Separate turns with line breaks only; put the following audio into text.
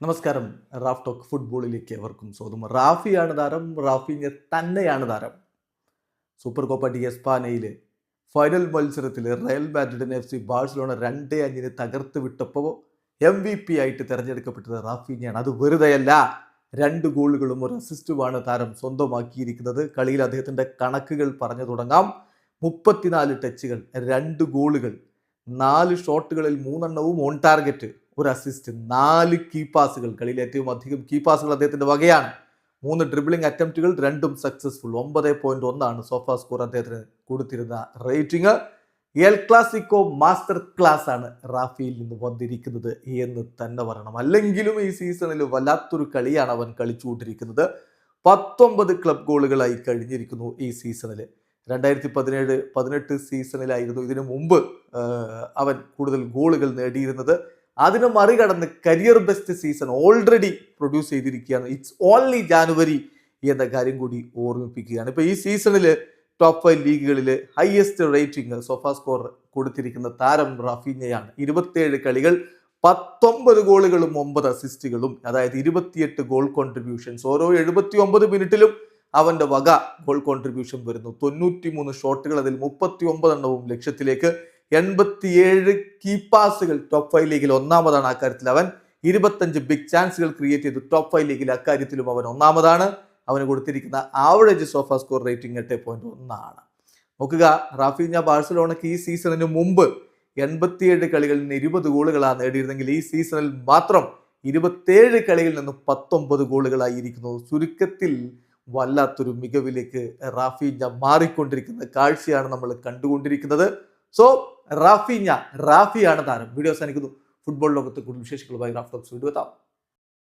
നമസ്കാരം. Raf talk ഫുട്ബോളിലേക്ക് അവർക്കും സ്വാഗതം. റാഫിയാണ് താരം, റാഫിഞ്ഞ തന്നെയാണ് താരം. സൂപ്പർ കോപ്പ ഡി എസ്പാനയിലെ ഫൈനൽ മത്സരത്തിൽ റയൽ മാഡ്രിഡിനെ FC ബാഴ്സലോണ 2-5 തകർത്ത് വിട്ടപ്പോൾ MVP ആയിട്ട് തിരഞ്ഞെടുക്കപ്പെട്ടത് റാഫിഞ്ഞയാണ്. അത് വെറുതെയല്ല, 2 ഗോളുകളും 1 അസിസ്റ്റുമാണ് താരം സ്വന്തമാക്കിയിരിക്കുന്നത്. കളിയിൽ അദ്ദേഹത്തിൻ്റെ കണക്കുകൾ പറഞ്ഞു തുടങ്ങാം. 34 ടച്ചുകൾ, 2 ഗോളുകൾ, 4 ഷോട്ടുകളിൽ 3 എണ്ണവും ഓൺ ടാർഗറ്റ്, 1 അസിസ്റ്റ്, 4 കീ പാസുകൾ. കളിയിൽ ഏറ്റവും അധികം കീ പാസുകൾ അദ്ദേഹത്തിന്റെ വകയാണ്. 3 ഡ്രിബിളിംഗ് അറ്റംപ്റ്റുകൾ, 2ഉം സക്സസ്ഫുൾ. 9.1 ആണ് സോഫാ സ്കോർ അദ്ദേഹത്തിന് കൊടുത്തിരുന്ന rating. El Clasico master class ആണ് റാഫിയിൽ നിന്ന് വന്നിരിക്കുന്നത് എന്ന് തന്നെ പറയണം. അല്ലെങ്കിലും ഈ സീസണിൽ വല്ലാത്തൊരു കളിയാണ് അവൻ കളിച്ചുകൊണ്ടിരിക്കുന്നത്. 19 ക്ലബ് ഗോളുകളായി കഴിഞ്ഞിരിക്കുന്നു ഈ സീസണിൽ. 2017-18 സീസണിലായിരുന്നു ഇതിനു മുമ്പ് അവൻ കൂടുതൽ ഗോളുകൾ നേടിയിരുന്നത്. അതിനെ മറികടന്ന് career best season already produce ചെയ്തിരിക്കുകയാണ്. ഇറ്റ്സ് ഓൺലി ജാനുവരി എന്ന കാര്യം കൂടി ഓർമ്മിപ്പിക്കുകയാണ്. ഇപ്പോൾ ഈ സീസണിൽ ടോപ്പ് 5 ലീഗുകളിൽ ഹയസ്റ്റ് റേറ്റിംഗ് സോഫാ സ്കോർ കൊടുത്തിരിക്കുന്ന താരം റാഫിഞ്ഞയാണ്. 27 കളികൾ, 19 ഗോളുകളും 9 അസിസ്റ്റുകളും, അതായത് 28 ഗോൾ കോൺട്രിബ്യൂഷൻസ്. ഓരോ 79 മിനിറ്റിലും അവൻ്റെ വക ഗോൾ കോൺട്രിബ്യൂഷൻ വരുന്നു. 93 ഷോട്ടുകൾ, അതിൽ 39 എണ്ണവും ലക്ഷ്യത്തിലേക്ക്. 87 കീ പാസുകൾ, ടോപ്പ് 5 ലീഗിൽ ഒന്നാമതാണ്. അക്കാര്യത്തിൽ അവൻ 25 ബിഗ് ചാൻസുകൾ ക്രിയേറ്റ് ചെയ്തു. ടോപ്പ് 5 ലീഗിൽ അക്കാര്യത്തിലും അവൻ ഒന്നാമതാണ്. അവന് കൊടുത്തിരിക്കുന്ന ആവറേജ് സോഫാ സ്കോർ റേറ്റിംഗ് 8.1 ആണ്. നോക്കുക, റാഫിഞ്ഞ ബാഴ്സലോണയ്ക്ക് ഈ സീസണിന് മുമ്പ് 87 കളികളിൽ നിന്ന് 20 ഗോളുകളാണ് നേടിയിരുന്നെങ്കിൽ ഈ സീസണിൽ മാത്രം 27 കളികളിൽ നിന്ന് 19 ഗോളുകളായിരിക്കുന്നു. ചുരുക്കത്തിൽ വല്ലാത്തൊരു മികവിലേക്ക് റാഫിഞ്ഞ മാറിക്കൊണ്ടിരിക്കുന്ന കാഴ്ചയാണ് നമ്മൾ കണ്ടുകൊണ്ടിരിക്കുന്നത്. സോ റാഫിയാണ് താരം. വീഡിയോ അവസാനിക്കുന്നു. ഫുട്ബോൾ ലോകത്ത് കൂടുതൽ വിശേഷങ്ങളുമായി റാഫ് ടോക്സ് വീണ്ടും എത്താം.